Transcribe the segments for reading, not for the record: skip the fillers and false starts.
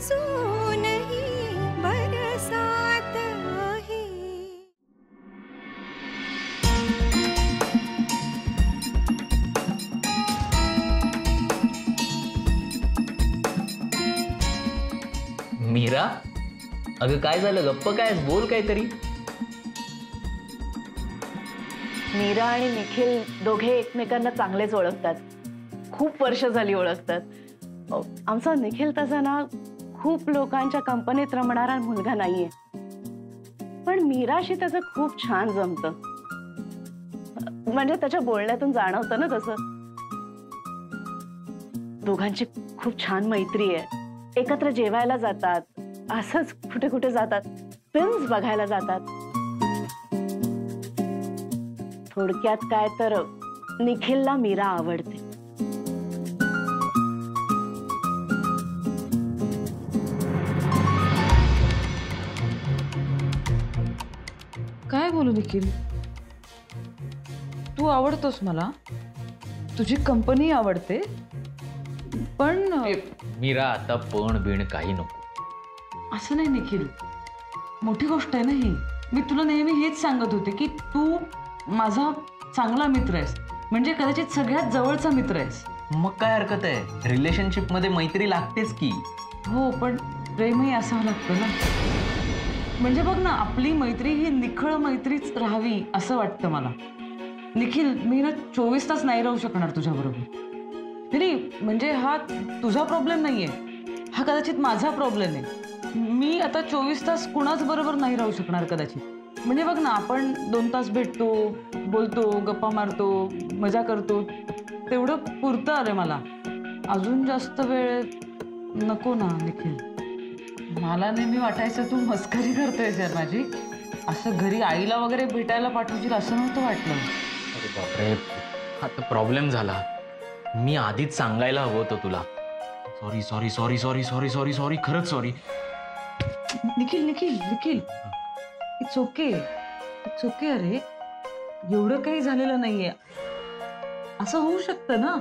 अजूनही बरसात आहे. मीरा, अगं काय झालं? गप्प काय? बोल काहीतरी. मीरा आणि निखिल दोघे एकमेकांना चांगलेच ओळखतात. खूप वर्ष झाली ओळखतात. आमचा निखिल तसा ना खूप लोकांच्या कंपनीत रमणारा मुलगा नाहीये, पण मीराशी त्याचं खूप छान जमतं. म्हणजे त्याच्या बोलण्यातून जाणवतं ना तसं. दोघांची खूप छान मैत्री आहे. एकत्र जेवायला जातात, असंच कुठे कुठे जातात, फिल्म्स बघायला जातात. थोडक्यात काय तर निखिलला मीरा आवडते. काय बोलू निखिल, तू आवडतोस मला, तुझी कंपनी आवडते, पण मीरा आता पण बिण काही नको. असं नाही निखिल, मोठी गोष्ट आहे ना ही. मी तुला नेहमी हेच सांगत होते की तू माझा चांगला मित्र आहेस, म्हणजे कदाचित सगळ्यात जवळचा मित्र आहेस. मग काय हरकत आहे? रिलेशनशिप मध्ये मैत्री लागतेच की. हो, पण प्रेमही असावं लागतं ना. म्हणजे बघ ना, आपली मैत्री ही निखळ मैत्रीच राहावी असं वाटतं मला. निखिल, मी ना 24 तास नाही राहू शकणार तुझ्याबरोबर. नाही, म्हणजे हा तुझा प्रॉब्लेम नाहीये, हा कदाचित माझा प्रॉब्लेम आहे. मी आता 24 तास कुणाच बरोबर नाही राहू शकणार कदाचित. म्हणजे बघ ना, आपण 2 तास भेटतो, बोलतो, गप्पा मारतो, मजा करतो, तेवढं पुरतं. अरे मला अजून जास्त वेळ नको ना निखिल. मला नेहमी वाटायचं तू मस्करी करतोय यार माझी. असं घरी आईला वगैरे भेटायला पाठवशील असं नव्हतं वाटलं. अरे बापरे, आता प्रॉब्लेम झाला. मी आधीच सांगायला हवं होतं तुला. Sorry sorry sorry sorry sorry sorry sorry, खरंच sorry. Nikhil Nikhil Nikhil, it's okay, it's okay. अरे एवढं काही झालेलं नाहीये, असं होऊ शकतं ना.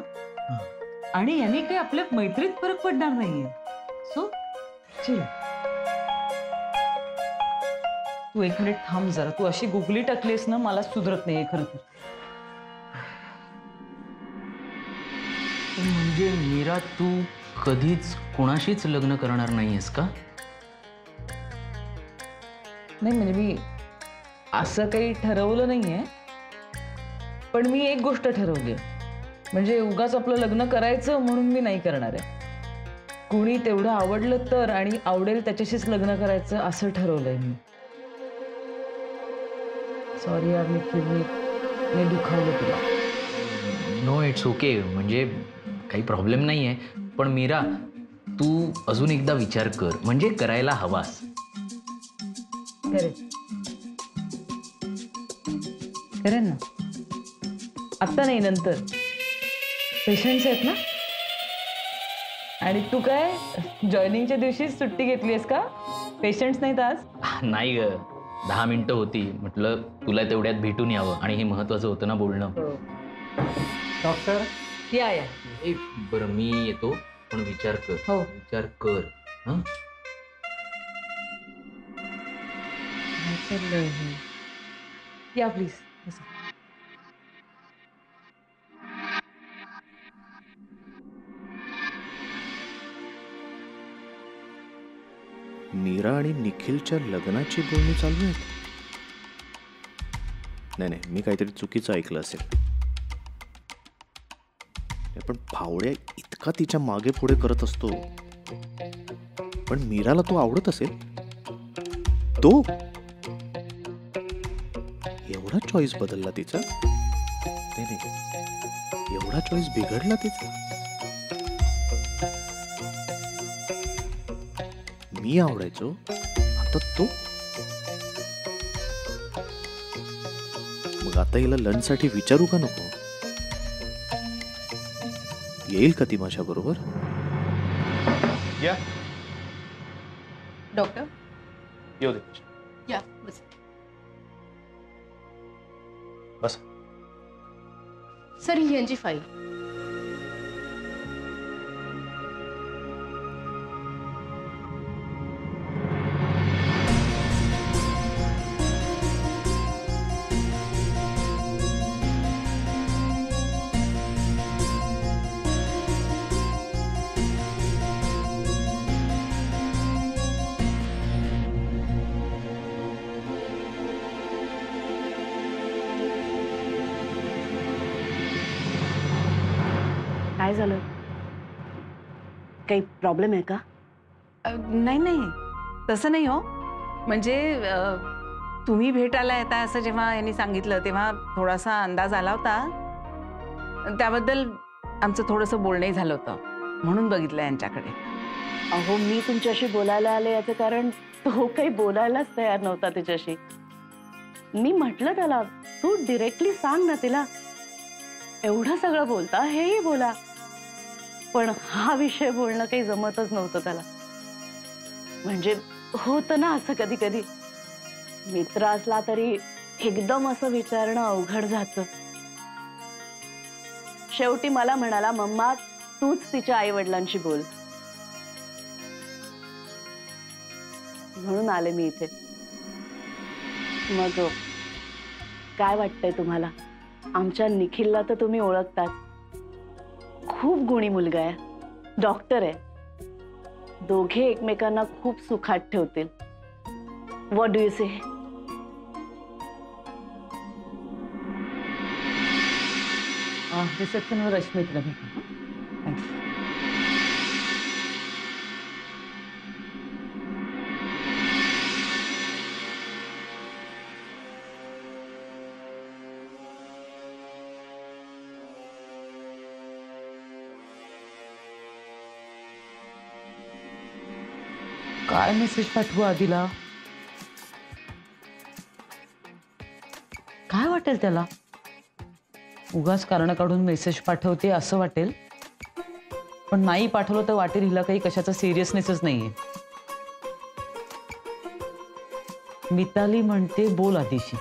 आणि याने काही आपल्या मैत्रीत फरक पडणार नाहीये. सो चल, तू 1 मिनिट थांब जरा. तू अशी गुगली टाकलीस ना, मला सुधरत नाहीये खरं तर. म्हणजे मीरा, तू कधीच कोणाशीच लग्न करणार नाहीयेस का? नाही, म्हणजे मी असं काही ठरवलं नाहीये, पण मी एक गोष्ट ठरवली, म्हणजे उगाच आपलं लग्न करायचं म्हणून मी नाही करणार आहे. कोणी तेवढं आवडलं तर, आणि आवडेल त्याच्याशीच लग्न करायचं असं ठरवलंय मी. सॉरी यार निखिल, मी दुखावलं तुला. No, it's okay. म्हणजे काही प्रॉब्लेम नाही आहे. पण मीरा, तू अजून एकदा विचार कर, म्हणजे करायला हवास. करेन ना, आत्ता नाही, नंतर. पेशंट्स आहेत ना. आणि तू काय जॉईनिंगच्या दिवशी सुट्टी घेतलीस का? पेशंट्स नाहीत आज? नाही ग, 10 मिनिटं होती, म्हटलं तुला तेवढ्यात भेटून यावं, आणि हे महत्वाचं होतं ना बोलणं. डॉक्टर, या. बरं, मी येतो, पण विचार कर. हो, विचार कर. हां, या प्लीज. मीरा आणि निखिलच्या लग्नाची बोलणी चालू आहेत. नाही, मी काहीतरी चुकीचं ऐकलं असेल. पण फावड्या इतका तिच्या मागे पुढे करत असतो, पण मीराला तो आवडत असेल. तो एवढा चॉईस बदलला तिचा? नाही, एवढा चॉईस बिघडला तिचा? मी आवडायचो, आता तो? मग आता हिला लंचसाठी विचारू का नको? येईल का ती माझ्या बरोबर? या डॉक्टर, येऊ दे. या बस. बस. सर, ही यांची फाईल. काय झालं? काही प्रॉब्लेम आहे का? नाही नाही, तसं नाही हो. म्हणजे तुम्ही भेटायला येता असं जेव्हा यांनी सांगितलं तेव्हा थोडासा अंदाज आला होता. त्याबद्दल आमचं थोडंसं बोलणंही झालं होतं, म्हणून बघितलं यांच्याकडे. अहो, मी तुमच्याशी बोलायला आले याचं कारण तो काही बोलायलाच तयार नव्हता तिच्याशी. मी म्हटलं त्याला, तू डिरेक्टली सांग ना तिला, एवढं सगळं बोलता हेही बोला. पण हा विषय बोलणं काही जमतच नव्हतं त्याला. म्हणजे होतं ना असं कधी कधी, मित्र असला तरी एकदम असं विचारणं अवघड जातं. शेवटी मला म्हणाला, मम्मा तूच तिच्या आई वडिलांशी बोल. म्हणून आले मी इथे. मग काय वाटतंय तुम्हाला? आमच्या निखिलला तर तुम्ही ओळखताच, खूप गुणी मुलगा आहे, डॉक्टर आहे. दोघे एकमेकांना खूप सुखात ठेवतील. व्हॉट डू यू से? रिसेप्शनवर रश्मी तुला भेटू. थँक्यू. काय मेसेज पाठवू आदिला? काय वाटेल त्याला? उगाच कारण काढून मेसेज पाठवते असं वाटेल, पण नाही पाठवलं तर वाटेल हिला काही कशाचा सिरियसनेसच नाहीये. मिताली म्हणते बोल आदिशी.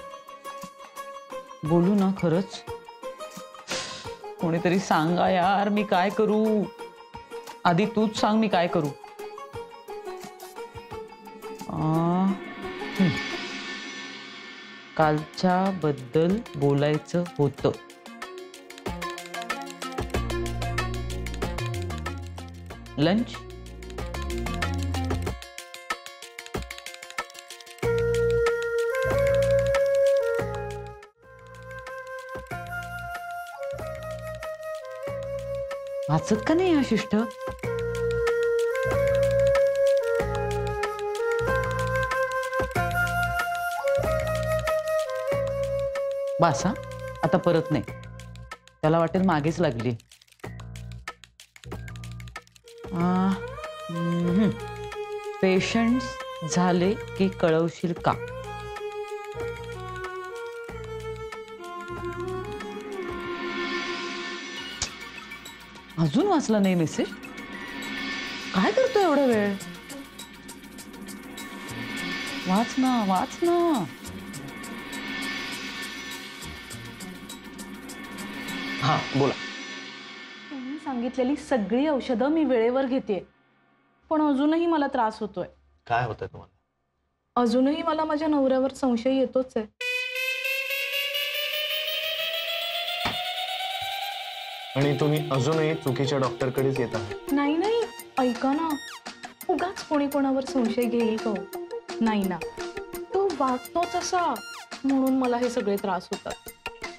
बोलू ना खरंच? कोणीतरी सांगा यार, मी काय करू? आधी तूच सांग मी काय करू. कालच्या बद्दल बोलायचं होतं. लंच? वाचत का नाही हा शिष्ट? बासा आता परत नाही. त्याला वाटेल मागेच लागली. पेशंट्स झाले की कळवशील का? अजून वाचला नाही मेसेज? काय करतो एवढा वेळ? वाच ना, वाच ना. हां बोला. तुम्ही सांगितलेली सगळी औषधं मी वेळेवर घेते, पण अजूनही मला त्रास होतोय. काय होतंय तुम्हाला? अजूनही मला माझ्या नवऱ्यावर संशय येतोच आहे. आणि तुम्ही अजूनही चुकीच्या डॉक्टरकडेच येत आहात. नाही नाही, ऐका ना, उगाच कोणी कोणावर संशय घेईल का? नाही ना, तो वागतोच असा, म्हणून मला हे सगळे त्रास होतात.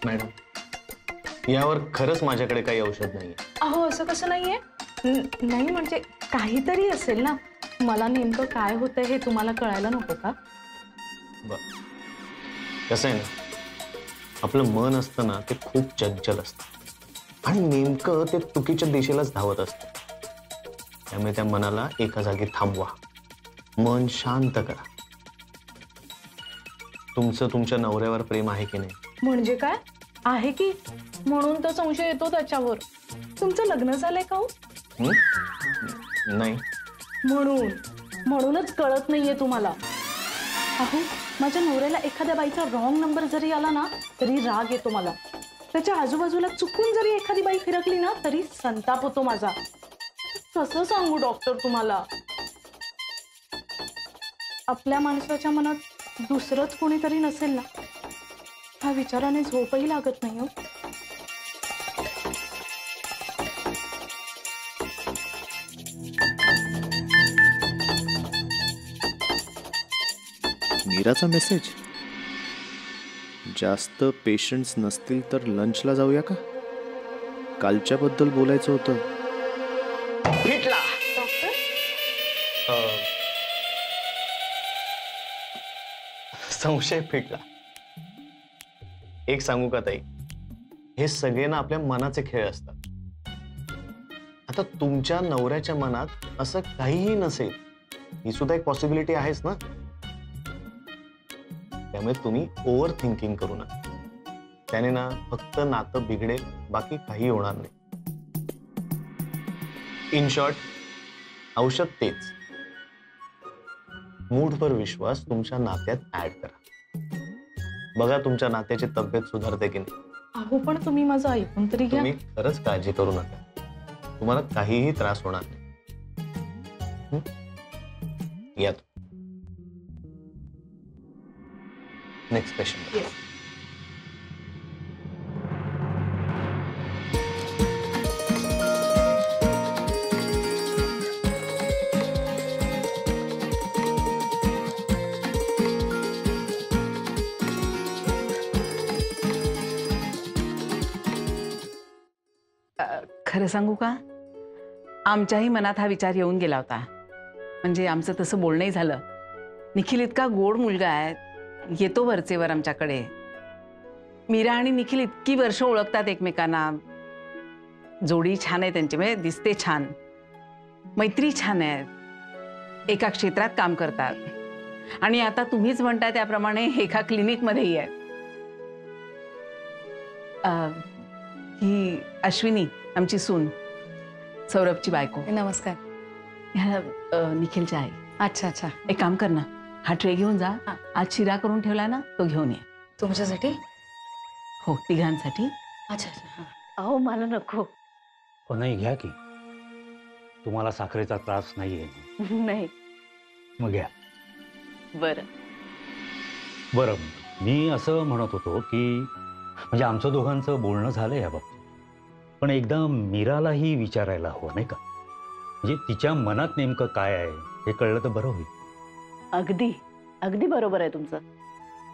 मॅडम, यावर खरंच माझ्याकडे काही औषध नाहीये. अहो, असं कसं नाहीये? नाही म्हणजे काहीतरी असेल ना. मला नेमकं काय होतंय हे तुम्हाला कळायला नको का? बरं, कसं आहे ना, आपलं मन असतं ना ते खूप चंचल असतं आणि नेमकं ते चुकीच्या दिशेलाच धावत असतं. त्यामुळे त्या मनाला एका जागी थांबवा, मन शांत करा. तुमचं तुमच्या नवऱ्यावर प्रेम आहे की नाही? म्हणजे काय आहे की, म्हणून तर संशय येतो त्याच्यावर. तुमचं लग्न झालंय का हो? नाही. म्हणूनच कळत नाहीये तुम्हाला. अहो, माझ्या नवऱ्याला एखाद्या बाईचा रॉंग नंबर जरी आला ना तरी राग येतो मला. त्याच्या आजूबाजूला चुकून जरी एखादी बाई फिरकली ना तरी संताप होतो माझा. कसं सांगू डॉक्टर तुम्हाला? आपल्या माणसाच्या मनात दुसरंच कोणीतरी नसेल ना, ह्या विचाराने झोपही लागत नाही हो. मीराचा मेसेज. जास्त पेशंट्स नसतील तर लंचला जाऊया का? कालच्याबद्दल बोलायचं होतं. फिटला. संशय फिटला. एक सांगू का ताई, हे सगळे ना आपल्या मनाचे खेळ असतात. आता तुमच्या नवऱ्याच्या मनात असं काहीही नसेल, ही सुद्धा एक पॉसिबिलिटी आहेच ना. त्यामुळे तुम्ही ओव्हर थिंकिंग करू नका. त्याने ना फक्त नातं बिघडेल, बाकी काही होणार नाही. इन शॉर्ट, औषध तेच, मूठभर विश्वास तुमच्या नात्यात ऍड करा. बघा तुमच्या नात्याची तब्येत सुधारते की नाही. अहो पण तुम्ही माझं ऐकून तरी घ्या. तुम्ही खरंच काळजी करू नका. तुम्हाला काहीही त्रास होणार नाही. या नेक्स्ट पेशंट. खरं सांगू का, आमच्याही मनात हा विचार येऊन गेला होता. म्हणजे आमचं तसं बोलणंही झालं. निखिल इतका गोड मुलगा आहे, येतो वरचेवर आमच्याकडे. मीरा आणि निखिल इतकी वर्ष ओळखतात एकमेकांना. जोडी छान आहे त्यांची, म्हणजे दिसते छान, मैत्री छान आहे, एका क्षेत्रात काम करतात. आणि आता तुम्हीच म्हणताय त्याप्रमाणे एका क्लिनिकमध्येही आहे. ही अश्विनी आमची सून, सौरभची बायको. नमस्कार. निखिलची आई. अच्छा अच्छा. एक काम कर ना, हा ट्रे घेऊन जा. आज शिरा करून ठेवला ना, तो घेऊन ये. तुमच्यासाठी? हो, तिघांसाठी. अच्छा अच्छा. अहो मला नको. नाही घ्या की, तुम्हाला साखरेचा त्रास नाहीये. नाही. मग घ्या. बरं बरं, मी असं म्हणत होतो की म्हणजे आमचं दोघांचं बोलणं झालं या बाबतीत, पण एकदा मीरालाही विचारायला हवं नाही का. म्हणजे तिच्या मनात नेमकं काय आहे हे कळलं तर बरं होईल. अगदी अगदी बरोबर आहे तुमचं.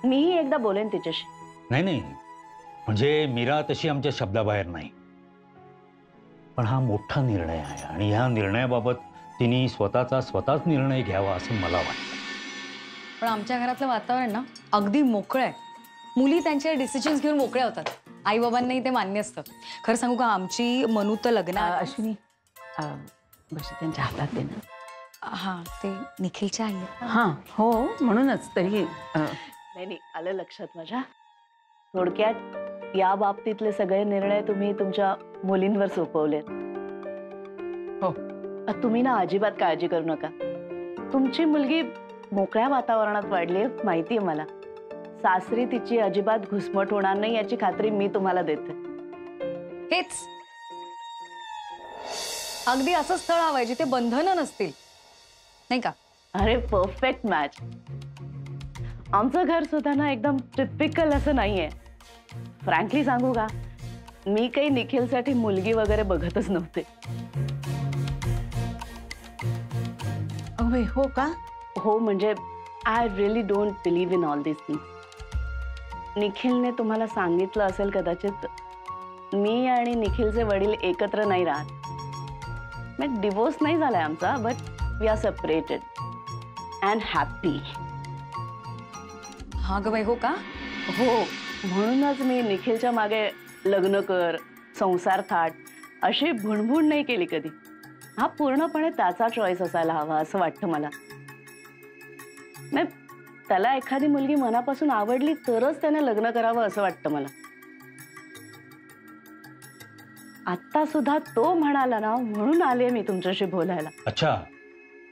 मीही एकदा बोलेन तिच्याशी. नाही नाही, म्हणजे मीरा तशी आमच्या शब्दाबाहेर नाही, पण हा मोठा निर्णय आहे आणि ह्या निर्णयाबाबत तिने स्वतःच निर्णय घ्यावा असं मला वाटतं. पण आमच्या घरातलं वातावरण ना अगदी मोकळं आहे. मुली त्यांचे डिसिजन्स घेऊन मोकळ्या होतात. आई बाबांनाही ते मान्य असतं. खरं सांगू का, आमची मनू तर लग्न. अश्विनी बस त्यांच्या हातात दे ना. हां, ते निखिलच्या आई आहेत. हां हो, म्हणूनच तरी नाही, आलं लक्षात माझ्या. थोडक्यात या बाबतीतले सगळे निर्णय तुम्ही तुमच्या मुलींवर सोपवलेत. हो. तुम्ही ना अजिबात काळजी करू नका. तुमची मुलगी मोकळ्या वातावरणात वाढली आहे, माहिती आहे मला. सासरी तिची अजिबात घुसमट होणार नाही याची खात्री मी तुम्हाला देते. हेच अगदी असं स्थळ हवंय जिथे बंधनं नसतील, नाही का? अरे परफेक्ट मॅच. आमचं घर सुद्धा ना एकदम टिपिकल असं नाहीये. फ्रँकली सांगू का, मी काही निखिलसाठी मुलगी वगैरे बघतच नव्हते. हो का? हो, म्हणजे I really don't believe in all this things. निखिलने तुम्हाला सांगितलं असेल कदाचित, मी आणि निखिलचे वडील एकत्र नाही राहत. म्हणजे डिवोर्स नाही झालाय आमचा, but we are separated and happy. हा ग बाई, हो का? हो, म्हणूनच मी निखिलच्या मागे लग्न कर, संसार थाट अशी भुणभुण नाही केली कधी. हा पूर्णपणे त्याचा चॉईस असायला हवा असं वाटतं मला. त्याला एखादी मुलगी मनापासून आवडली तरच त्याने लग्न करावं असं वाटतं मला. आता सुद्धा तो म्हणाला ना, म्हणून आले मी तुमच्याशी बोलायला. अच्छा,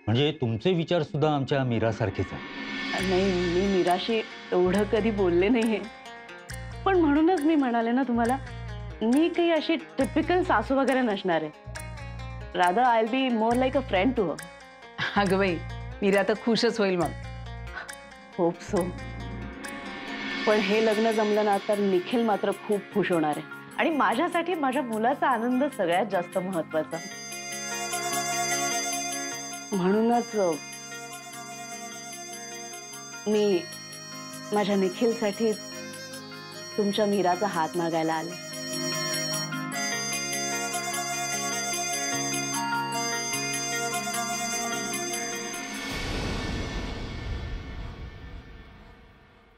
म्हणजे तुमचे विचार सुद्धा आमच्या मीरासारखेच आहे. नाही, मी मीराशी एवढं कधी बोलले नाहीये, पण म्हणूनच मी म्हणाले ना तुम्हाला, मी काही अशी टिपिकल सासू वगैरे नसणार आहे. Rather I will be more like a friend to her. अगं बाई, मीरा तर खुशच होईल मग. Hope so. पण हे लग्न जमलं ना तर निखिल मात्र खूप खुश होणार आहे. आणि माझ्यासाठी माझ्या मुलाचा आनंद सगळ्यात जास्त महत्वाचा. म्हणूनच मी माझ्या निखिलसाठी तुमच्या मीराचा हात मागायला आले.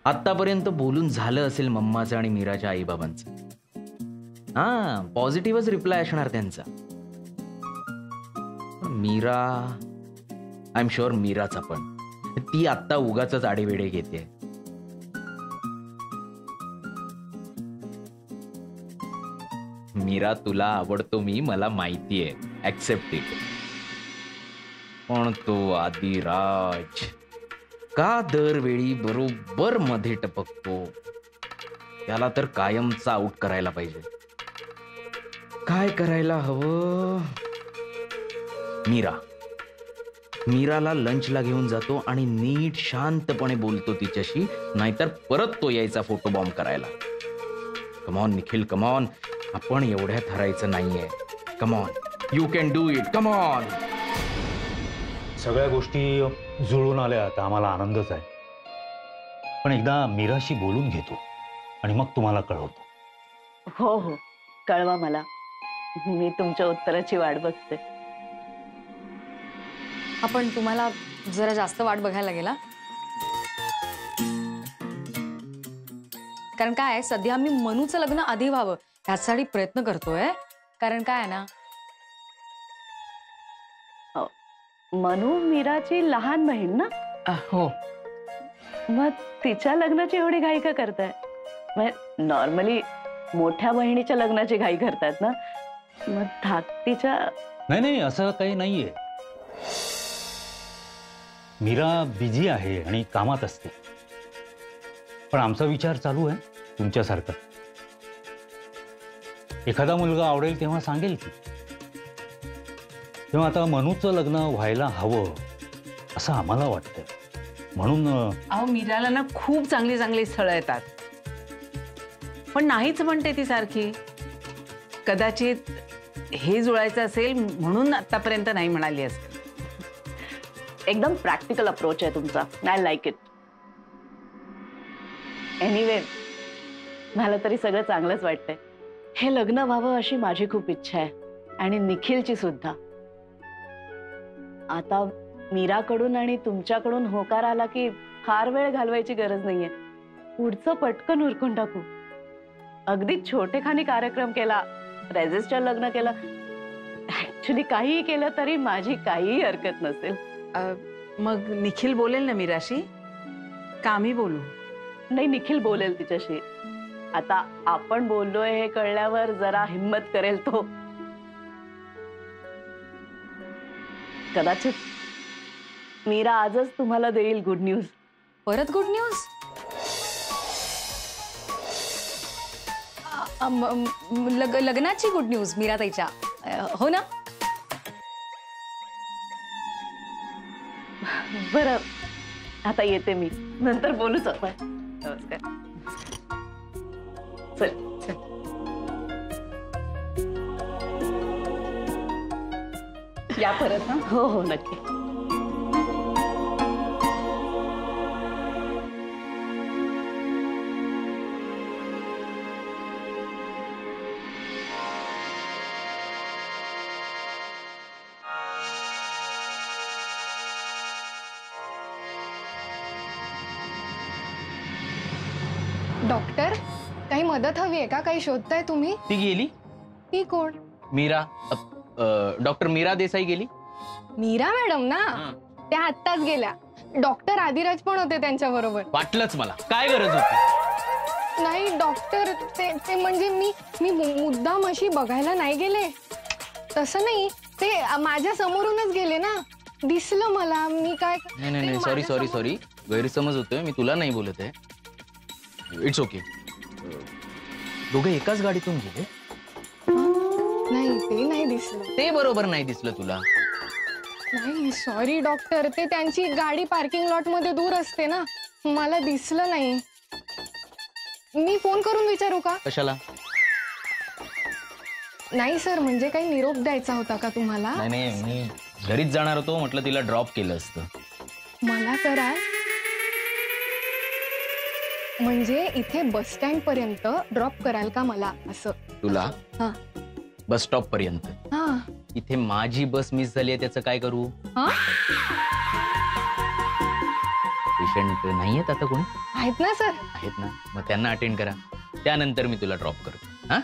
आतापर्यंत बोलून झालं असेल मम्माचं आणि मीराच्या आईबाबांचं. हा, पॉझिटिव्हच रिप्लाय असणार त्यांचा. मीरा, आय एम शुअर मीराचा पण ती आत्ता उगाच आडेवेडे घेते. मीरा, तुला आवडतो मी, मला माहितीये, ऍक्सेप्ट इट. पण तो आदिराज का दरवेळी बरोबर मध्ये टपकतो? त्याला तर कायमचा आउट करायला पाहिजे. काय करायला हवं? मीराला लंचला घेऊन जातो आणि नीट शांतपणे बोलतो तिच्याशी, नाहीतर परत तो यायचा फोटो बॉम्ब करायला. कमॉन निखिल, कमॉन, आपण एवढ्यात हरायचं नाहीये. Come on, you can do it, come on. सगळ्या गोष्टी जुळून आल्या आता आम्हाला आनंदच आहे. पण एकदा मीराशी बोलून घेतो आणि मग तुम्हाला कळवतो. हो हो, कळवा मला. मी तुमच्या उत्तराची वाट बघते. आपण तुम्हाला जरा जास्त वाट बघायला लागेल. कारण काय आहे, सध्या आम्ही मनूचं लग्न आधी व्हावं ह्यासाठी प्रयत्न करतोय. कारण काय आहे ना, मनू मीराची लहान बहीण ना? हो. मग तिच्या लग्नाची एवढी घाई का करताय? नॉर्मली मोठ्या बहिणीच्या लग्नाची घाई करतात ना, मग धाकटीच्या? नाही, असं काही नाहीये. मीरा बिझी आहे आणि कामात असते. पण आमचा विचार चालू आहे तुमच्यासारखा. एखादा मुलगा आवडेल तेव्हा सांगेल की. तेव्हा आता मनूचं लग्न व्हायला हवं असं आम्हाला वाटतं. म्हणून अहो, मीराला ना खूप चांगली चांगली स्थळं येतात, पण नाहीच म्हणते ती सारखी. कदाचित हे जुळायचं असेल म्हणून आतापर्यंत नाही म्हणाली असेल. एकदम प्रॅक्टिकल अप्रोच आहे तुमचा. I like it. एनिवे, मला तरी सगळं चांगलंच वाटतंय. हे लग्न व्हावं अशी माझी खूप इच्छा आहे, आणि निखिलची सुद्धा. आता मीराकडून आणि तुमच्याकडून होकार आला की फार वेळ घालवायची गरज नाहीये. पुढचं पटकन उरकून टाकू. अगदी छोटेखानी कार्यक्रम केला, रजिस्टर लग्न केलं, ऍक्च्युली काहीही केलं तरी माझी काहीही हरकत नसेल. मग निखिल बोलेल ना मीराशी? का आम्ही बोलू? नाही, निखिल बोलेल तिच्याशी. आता आपण बोललोय हे कळल्यावर जरा हिम्मत करेल तो. कदाचित मीरा आजच तुम्हाला देईल गुड न्यूज. परत गुड न्यूज? लग्नाची गुड न्यूज मीराताईच्या, हो ना? बरं, आता येते मी, नंतर बोलूच आपण. नमस्कार. चल. या परत. हो हो, नक्की. डॉक्टर, काही मदत हवी आहे का? काही शोधताय तुम्ही? ती गेली. ती कोण? मीरा. डॉक्टर मीरा देसाई गेली. मीरा मॅडम ना? त्या आत्ताच गेल्या. डॉक्टर आदिराज पण होते त्यांच्या बरोबर. वाटलंच मला. काय गरज होती? नाही डॉक्टर, ते म्हणजे मी मुद्दाम अशी बघायला नाही गेले. तसं नाही, ते माझ्या समोरूनच गेले ना, दिसलं मला. मी काय? नाही, सॉरी, गैरसमज होतोय. मी तुला नाही बोलत आहे. It's okay. दोघे एकाच गाडीतून गेले? नाही, ते नाही दिसलं. ते बरोबर नाही दिसलं तुला? नाही सॉरी डॉक्टर, ते त्यांची गाडी पार्किंग लॉट मध्ये दूर असते ना, मला दिसलं नाही. मी फोन करून विचारू का? कशाला? नाही सर, म्हणजे काही निरोप द्यायचा होता का तुम्हाला? नाही, मी घरीच जाणार होतो, म्हटलं तिला ड्रॉप केलं असतं. मला करा, म्हणजे इथे बस स्टँड पर्यंत ड्रॉप कराल का मला? असं. तुला? हा. बस स्टॉप पर्यंत? हा. इथे माझी बस मिस झाली आहे, त्याचं काय करू? पेशंट नाही आहेत आता कोणी? आहेत ना सर. आहेत ना, मग त्यांना अटेंड करा, त्यानंतर मी तुला ड्रॉप करतो. हा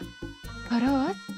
खरंच?